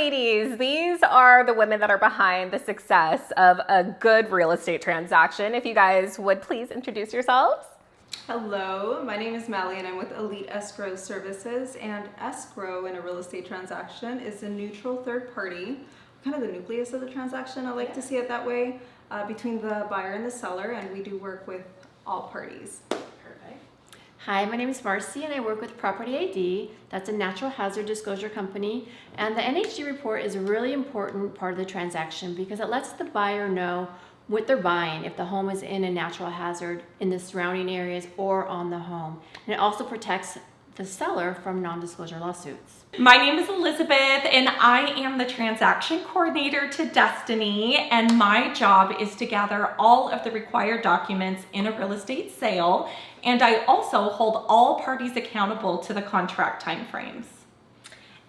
ladies. These are the women that are behind the success of a good real estate transaction. If you guys would please introduce yourselves. Hello, my name is Mally and I'm with Elite Escrow Services, and escrow in a real estate transaction is a neutral third party, kind of the nucleus of the transaction. I like to see it that way, between the buyer and the seller, and we do work with all parties. Hi, my name is Marcy and I work with Property ID. That's a natural hazard disclosure company. And the NHD report is a really important part of the transaction because it lets the buyer know what they're buying if the home is in a natural hazard in the surrounding areas or on the home. And it also protects the seller from non-disclosure lawsuits. My name is Elizabeth and I am the transaction coordinator to Destiny, and my job is to gather all of the required documents in a real estate sale, and I also hold all parties accountable to the contract timeframes.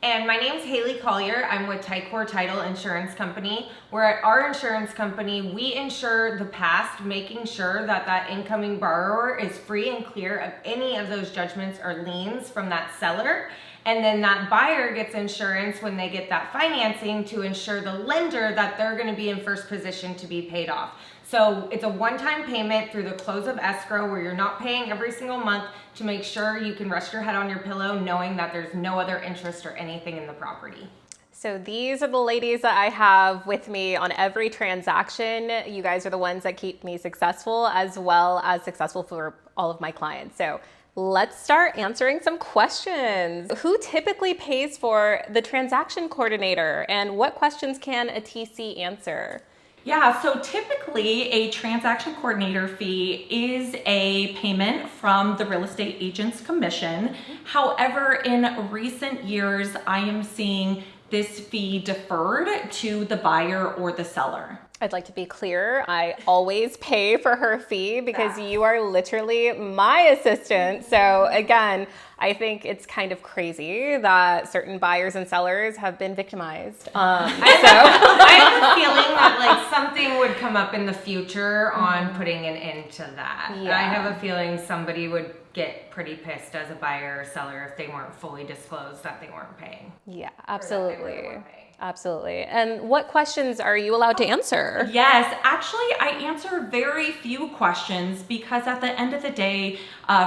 And my name's Haley Collier. I'm with Tycor Title Insurance Company. Where at our insurance company, we insure the past, making sure that that incoming borrower is free and clear of any of those judgments or liens from that seller. And then that buyer gets insurance when they get that financing to ensure the lender that they're going to be in first position to be paid off. So it's a one-time payment through the close of escrow where you're not paying every single month to make sure you can rest your head on your pillow knowing that there's no other interest or anything in the property. So these are the ladies that I have with me on every transaction. You guys are the ones that keep me successful as well as successful for all of my clients. So let's start answering some questions. Who typically pays for the transaction coordinator, and what questions can a TC answer? Yeah, so typically a transaction coordinator fee is a payment from the real estate agent's commission. However, in recent years, I am seeing this fee deferred to the buyer or the seller. I'd like to be clear, I always pay for her fee because you are literally my assistant. So again, I think it's kind of crazy that certain buyers and sellers have been victimized. I have a feeling that like something would come up in the future on putting an end to that. Yeah. I have a feeling somebody would get pretty pissed as a buyer or seller if they weren't fully disclosed that they weren't paying. Yeah, absolutely. Absolutely. And what questions are you allowed to answer? Yes, actually, I answer very few questions because at the end of the day,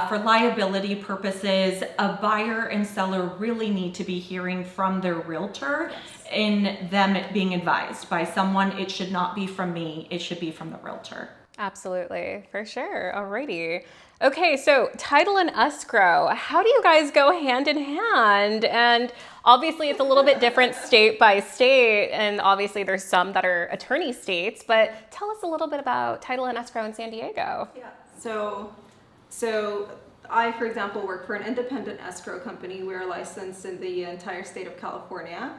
for liability purposes, a buyer and seller really need to be hearing from their realtor in them being advised by someone. It should not be from me. It should be from the realtor. Absolutely, for sure. Alrighty. Okay, so title and escrow, how do you guys go hand in hand? And obviously it's a little bit different state by state, and obviously there's some that are attorney states, but tell us a little bit about title and escrow in San Diego. Yeah, so I, for example, work for an independent escrow company. We are licensed in the entire state of California.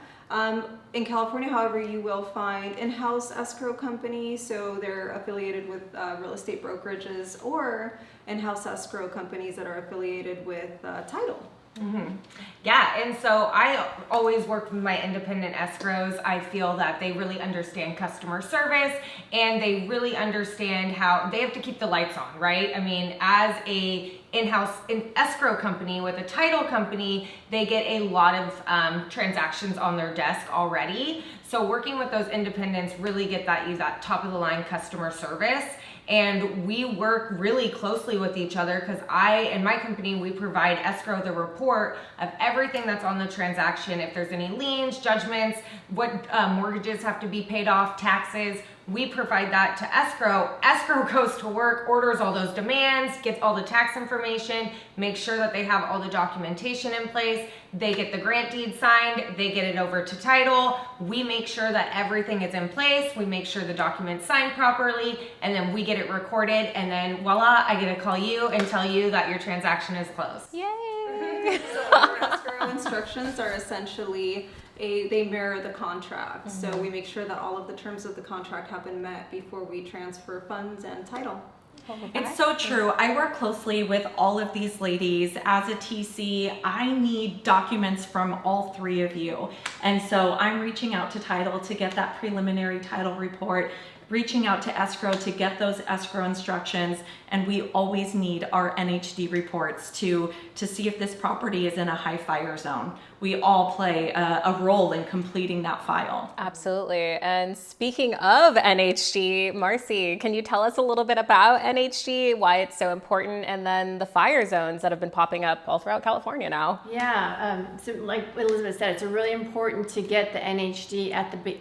In California, however, you will find in-house escrow companies, so they're affiliated with real estate brokerages, or in-house escrow companies that are affiliated with title. Mm-hmm. Yeah, and so I always work with my independent escrows. I feel that they really understand customer service and they really understand how they have to keep the lights on, right? I mean, as a in-house escrow company with a title company, they get a lot of transactions on their desk already. So working with those independents really get that top of the line customer service. And we work really closely with each other because I and my company, we provide escrow the report of everything that's on the transaction. If there's any liens, judgments, what mortgages have to be paid off, taxes, we provide that to escrow. Escrow goes to work, orders all those demands, gets all the tax information, makes sure that they have all the documentation in place. They get the grant deed signed, they get it over to title. We make sure that everything is in place. We make sure the document's signed properly, and then we get it recorded, and then voila, I get to call you and tell you that your transaction is closed. Yay! So our escrow instructions are essentially they mirror the contract. Mm-hmm. So we make sure that all of the terms of the contract have been met before we transfer funds and title. It's so true. I work closely with all of these ladies. As a TC, I need documents from all three of you. And so I'm reaching out to title to get that preliminary title report, reaching out to escrow to get those escrow instructions, and we always need our NHD reports to see if this property is in a high fire zone. we all play a role in completing that file. Absolutely. And speaking of NHD, Marcy, can you tell us a little bit about NHD, why it's so important, and then the fire zones that have been popping up all throughout California now? Yeah, so like Elizabeth said, it's really important to get the NHD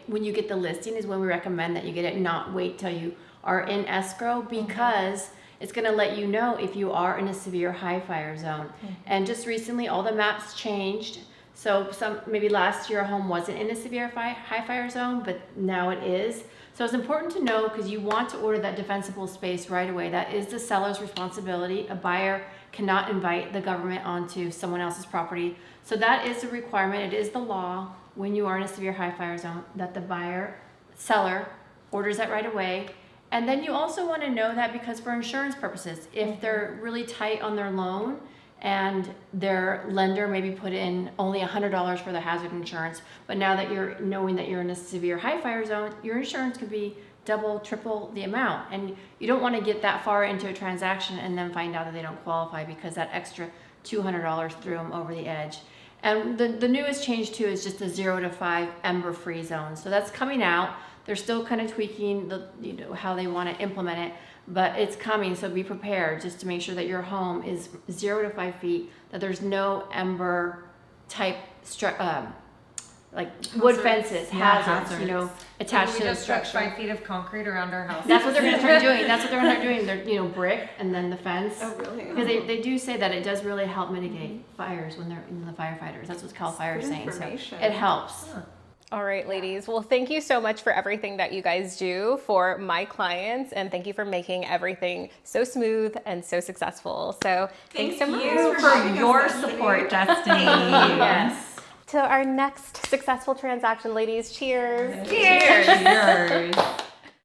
when you get the listing is when we recommend that you get it, not wait till you are in escrow, because it's going to let you know if you are in a severe high fire zone. And just recently, all the maps changed. So maybe last year a home wasn't in a severe high fire zone, but now it is. So it's important to know because you want to order that defensible space right away. That is the seller's responsibility. A buyer cannot invite the government onto someone else's property. So that is a requirement. It is the law when you are in a severe high fire zone that the seller orders that right away. And then you also want to know that because for insurance purposes, if they're really tight on their loan and their lender maybe put in only $100 for the hazard insurance, but now that you're knowing that you're in a severe high fire zone, your insurance could be double, triple the amount. And you don't want to get that far into a transaction and then find out that they don't qualify because that extra $200 threw them over the edge. And the newest change too is just a 0 to 5 ember free zone. So that's coming out. They're still kind of tweaking how they want to implement it, but it's coming. So be prepared just to make sure that your home is 0 to 5 feet, that there's no ember type like wood fences, hazards, attached we to the just struck structure. 5 feet of concrete around our house. That's what they're going to start doing. That's what they're going to start doing. They're brick and then the fence. Oh, really? Because they do say that it does really help mitigate fires when they're in the firefighters. That's what Cal Fire is Good saying. So information. it helps. All right, ladies. Well, thank you so much for everything that you guys do for my clients, and thank you for making everything so smooth and so successful. So thanks so much. Thank you for your support, Destiny. Yes. To our next successful transaction, ladies. Cheers. Cheers.